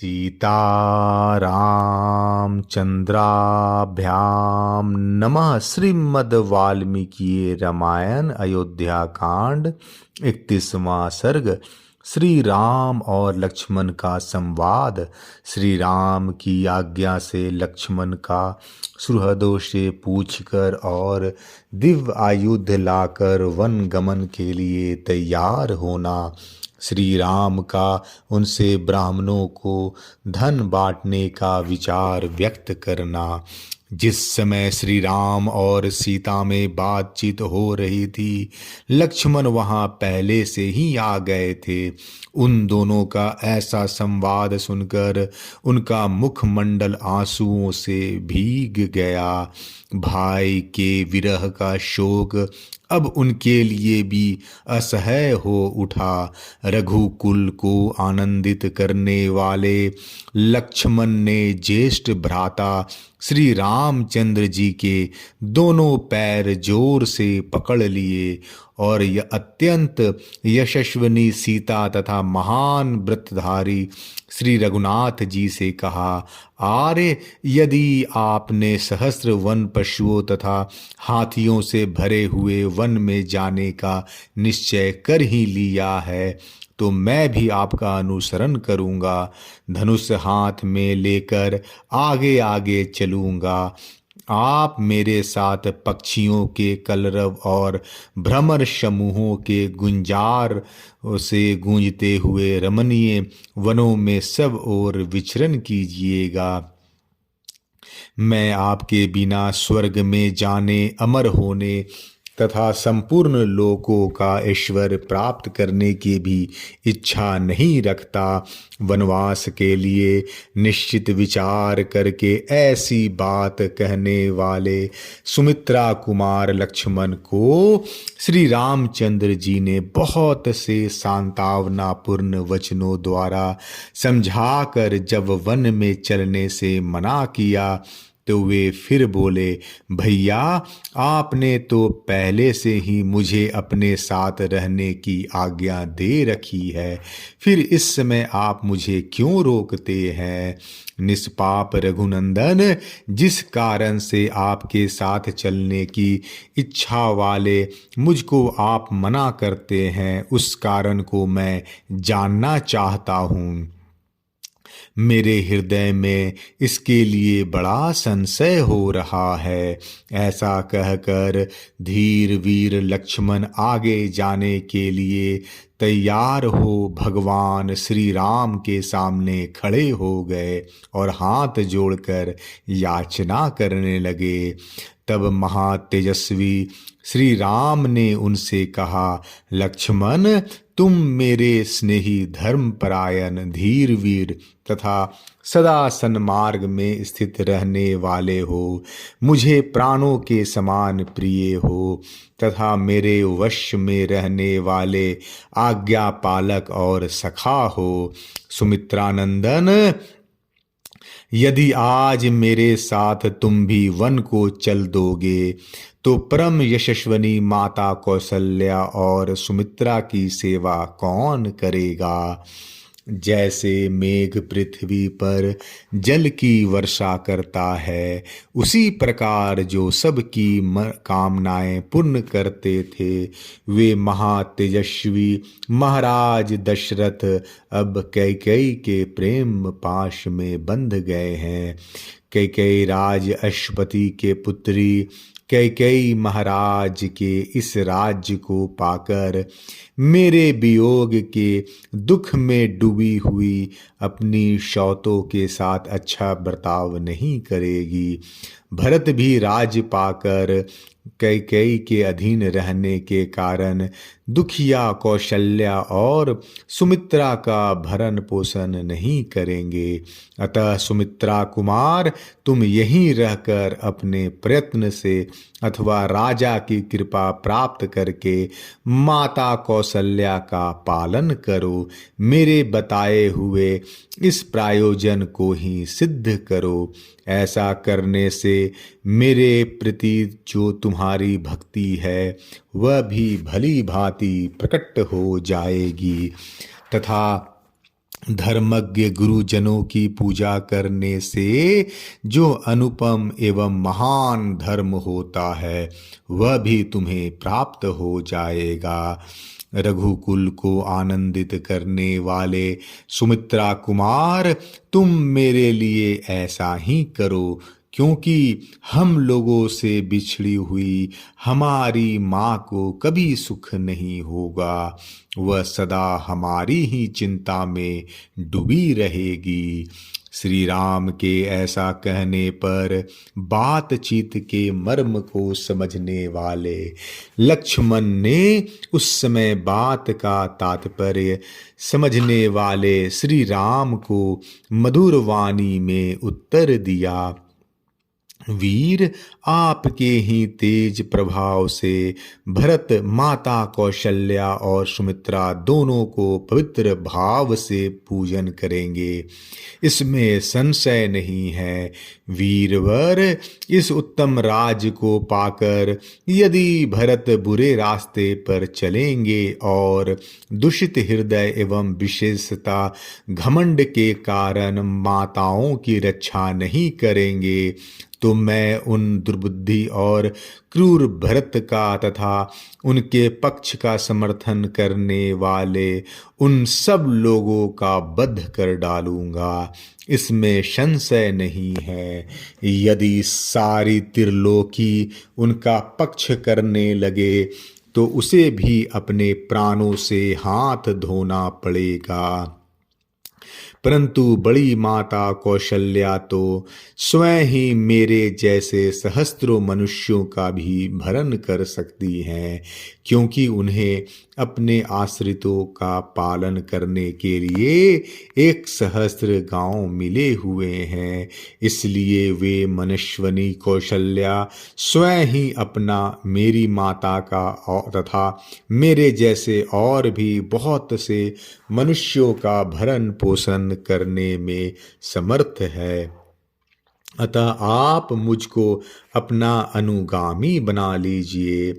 सीतारामचंद्राभ्याम नमः। श्रीमद् वाल्मीकि रामायण अयोध्या कांड 31वां सर्ग। श्री राम और लक्ष्मण का संवाद। श्री राम की आज्ञा से लक्ष्मण का सुहृदों से पूछकर और दिव्य आयुध लाकर वन गमन के लिए तैयार होना। श्री राम का उनसे ब्राह्मणों को धन बांटने का विचार व्यक्त करना। जिस समय श्री राम और सीता में बातचीत हो रही थी, लक्ष्मण वहां पहले से ही आ गए थे। उन दोनों का ऐसा संवाद सुनकर उनका मुखमंडल आंसुओं से भीग गया। भाई के विरह का शोक अब उनके लिए भी असह्य हो उठा। रघुकुल को आनंदित करने वाले लक्ष्मण ने ज्येष्ठ भ्राता श्री रामचंद्र जी के दोनों पैर जोर से पकड़ लिए और यह अत्यंत यशस्विनी सीता तथा महान व्रतधारी श्री रघुनाथ जी से कहा, आर्य, यदि आपने सहस्त्र वन पशुओं तथा हाथियों से भरे हुए वन में जाने का निश्चय कर ही लिया है तो मैं भी आपका अनुसरण करूंगा। धनुष हाथ में लेकर आगे आगे चलूंगा। आप मेरे साथ पक्षियों के कलरव और भ्रमर समूहों के गुंजार से गूंजते हुए रमणीय वनों में सब ओर विचरण कीजिएगा। मैं आपके बिना स्वर्ग में जाने, अमर होने तथा संपूर्ण लोकों का ऐश्वर्य प्राप्त करने की भी इच्छा नहीं रखता। वनवास के लिए निश्चित विचार करके ऐसी बात कहने वाले सुमित्रा कुमार लक्ष्मण को श्री रामचंद्र जी ने बहुत से सांत्वनापूर्ण वचनों द्वारा समझाकर जब वन में चलने से मना किया तो वे फिर बोले, भैया, आपने तो पहले से ही मुझे अपने साथ रहने की आज्ञा दे रखी है, फिर इस समय आप मुझे क्यों रोकते हैं? निष्पाप रघुनंदन, जिस कारण से आपके साथ चलने की इच्छा वाले मुझको आप मना करते हैं, उस कारण को मैं जानना चाहता हूँ। मेरे हृदय में इसके लिए बड़ा संशय हो रहा है। ऐसा कहकर धीर वीर लक्ष्मण आगे जाने के लिए तैयार हो भगवान श्री राम के सामने खड़े हो गए और हाथ जोड़कर याचना करने लगे। तब महातेजस्वी श्री राम ने उनसे कहा, लक्ष्मण, तुम मेरे स्नेही, धर्मपरायण, धीर वीर तथा सदा सन्मार्ग में स्थित रहने वाले हो, मुझे प्राणों के समान प्रिय हो तथा मेरे वश में रहने वाले आज्ञा पालक और सखा हो। सुमित्रानंदन, यदि आज मेरे साथ तुम भी वन को चल दोगे तो परम यशस्विनी माता कौशल्या और सुमित्रा की सेवा कौन करेगा? जैसे मेघ पृथ्वी पर जल की वर्षा करता है, उसी प्रकार जो सबकी कामनाएं पूर्ण करते थे, वे महातेजस्वी महाराज दशरथ अब कैकेयी के प्रेम पाश में बंध गए हैं। कैकेयी राज अश्वपति के पुत्री कैकेयी महाराज के इस राज्य को पाकर मेरे वियोग के दुख में डूबी हुई अपनी सौतों के साथ अच्छा बर्ताव नहीं करेगी। भरत भी राज्य पाकर कैकेयी के अधीन रहने के कारण दुखिया कौशल्या और सुमित्रा का भरण पोषण नहीं करेंगे। अतः सुमित्रा कुमार, तुम यहीं रहकर अपने प्रयत्न से अथवा राजा की कृपा प्राप्त करके माता कौशल्या का पालन करो। मेरे बताए हुए इस प्रयोजन को ही सिद्ध करो। ऐसा करने से मेरे प्रति जो तुम्हारी भक्ति है वह भी भली भांति प्रकट हो जाएगी तथा धर्मज्ञ गुरुजनों की पूजा करने से जो अनुपम एवं महान धर्म होता है वह भी तुम्हें प्राप्त हो जाएगा। रघुकुल को आनंदित करने वाले सुमित्रा कुमार, तुम मेरे लिए ऐसा ही करो, क्योंकि हम लोगों से बिछड़ी हुई हमारी माँ को कभी सुख नहीं होगा। वह सदा हमारी ही चिंता में डूबी रहेगी। श्री राम के ऐसा कहने पर बातचीत के मर्म को समझने वाले लक्ष्मण ने उस समय बात का तात्पर्य समझने वाले श्री राम को मधुर वाणी में उत्तर दिया। वीर, आपके ही तेज प्रभाव से भरत माता कौशल्या और सुमित्रा दोनों को पवित्र भाव से पूजन करेंगे, इसमें संशय नहीं है। वीरवर, इस उत्तम राज को पाकर यदि भरत बुरे रास्ते पर चलेंगे और दूषित हृदय एवं विशेषता घमंड के कारण माताओं की रक्षा नहीं करेंगे, तो मैं उन दुर्बुद्धि और क्रूर भरत का तथा उनके पक्ष का समर्थन करने वाले उन सब लोगों का वध कर डालूंगा, इसमें संशय नहीं है। यदि सारी त्रिलोकी उनका पक्ष करने लगे तो उसे भी अपने प्राणों से हाथ धोना पड़ेगा। परंतु बड़ी माता कौशल्या तो स्वयं ही मेरे जैसे सहस्त्रों मनुष्यों का भी भरण कर सकती हैं, क्योंकि उन्हें अपने आश्रितों का पालन करने के लिए 1,000 गांव मिले हुए हैं। इसलिए वे मनस्विनी कौशल्या स्वयं ही अपना, मेरी माता का तथा मेरे जैसे और भी बहुत से मनुष्यों का भरण पोषण करने में समर्थ है। अतः आप मुझको अपना अनुगामी बना लीजिए,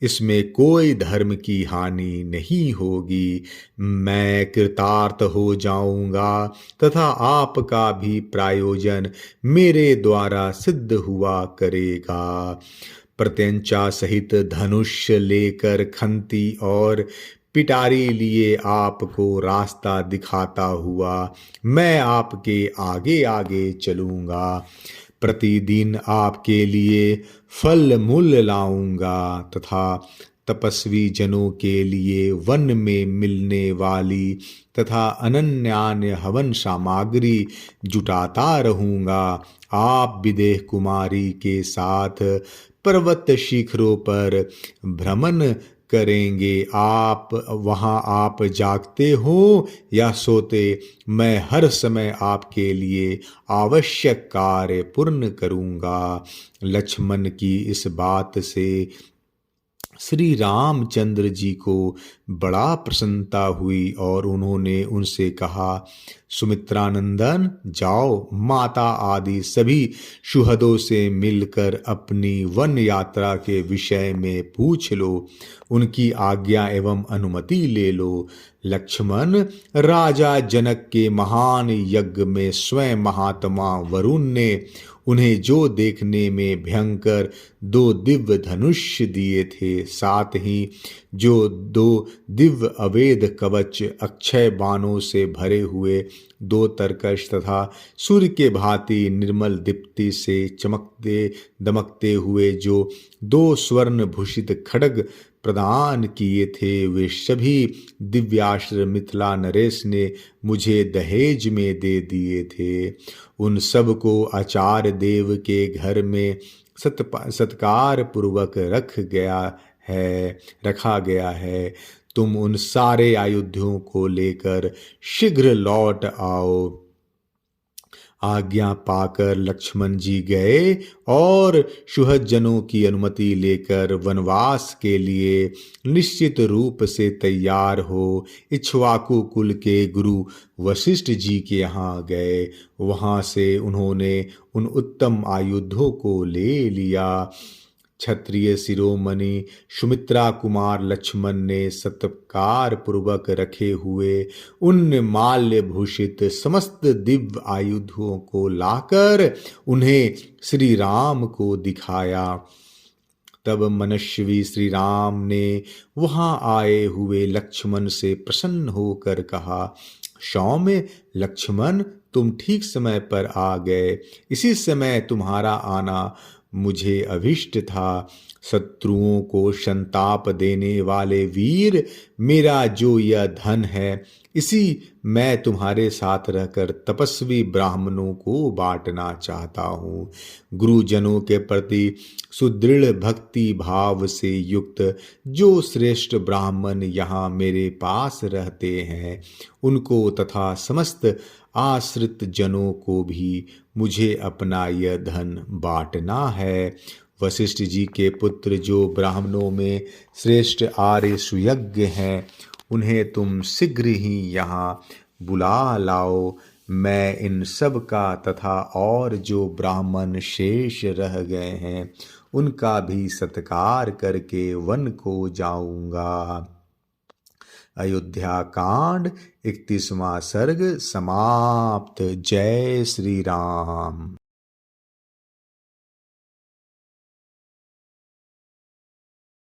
इसमें कोई धर्म की हानि नहीं होगी। मैं कृतार्थ हो जाऊंगा तथा आपका भी प्रयोजन मेरे द्वारा सिद्ध हुआ करेगा। प्रत्यंचा सहित धनुष लेकर खंती और पिटारी लिए आपको रास्ता दिखाता हुआ मैं आपके आगे आगे चलूंगा। प्रतिदिन आपके लिए फल मूल लाऊंगा तथा तपस्वी जनों के लिए वन में मिलने वाली तथा अनन्यान्य हवन सामग्री जुटाता रहूंगा। आप विदेह कुमारी के साथ पर्वत शिखरों पर भ्रमण करेंगे। वहाँ आप जागते हो या सोते, मैं हर समय आपके लिए आवश्यक कार्य पूर्ण करूँगा। लक्ष्मण की इस बात से श्री रामचंद्र जी को बड़ा प्रसन्नता हुई और उन्होंने उनसे कहा, सुमित्रानंदन, जाओ माता आदि सभी सुहृदों से मिलकर अपनी वन यात्रा के विषय में पूछ लो, उनकी आज्ञा एवं अनुमति ले लो। लक्ष्मण, राजा जनक के महान यज्ञ में स्वयं महात्मा वरुण ने उन्हें जो देखने में भयंकर 2 दिव्य धनुष दिए थे, साथ ही जो 2 दिव्य अवेद कवच अक्षय बाणों से भरे हुए 2 तरकश तथा सूर्य के भांति निर्मल दीप्ति से चमकते दमकते हुए जो 2 स्वर्ण भूषित खड्ग प्रदान किए थे, वे सभी दिव्यास्त्र मिथिला नरेश ने मुझे दहेज में दे दिए थे। उन सब को आचार्य देव के घर में सत्कार पूर्वक रखा गया है। तुम उन सारे आयुधों को लेकर शीघ्र लौट आओ। आज्ञा पाकर लक्ष्मण जी गए और सुहृदजनों की अनुमति लेकर वनवास के लिए निश्चित रूप से तैयार हो इक्ष्वाकु कुल के गुरु वशिष्ठ जी के यहाँ गए। वहाँ से उन्होंने उन उत्तम आयुधों को ले लिया। क्षत्रिय शिरोमणि सुमित्रा कुमार लक्ष्मण ने सत्कार पूर्वक रखे हुए उन माल्य भूषित समस्त दिव्य आयुधों को लाकर उन्हें श्री राम को दिखाया। तब मनस्वी श्री राम ने वहां आए हुए लक्ष्मण से प्रसन्न होकर कहा, सौम्य लक्ष्मण, तुम ठीक समय पर आ गए। इसी समय तुम्हारा आना मुझे अभिष्ट था। शत्रुओं को संताप देने वाले वीर, मेरा जो यह धन है, इसी मैं तुम्हारे साथ रहकर तपस्वी ब्राह्मणों को बांटना चाहता हूँ। गुरुजनों के प्रति सुदृढ़ भक्ति भाव से युक्त जो श्रेष्ठ ब्राह्मण यहाँ मेरे पास रहते हैं, उनको तथा समस्त आश्रित जनों को भी मुझे अपना यह धन बांटना है। वशिष्ठ जी के पुत्र जो ब्राह्मणों में श्रेष्ठ आर्य सुयज्ञ हैं, उन्हें तुम शीघ्र ही यहाँ बुला लाओ। मैं इन सब का तथा और जो ब्राह्मण शेष रह गए हैं, उनका भी सत्कार करके वन को जाऊंगा। अयोध्या कांड 31वां सर्ग समाप्त। जय श्री राम।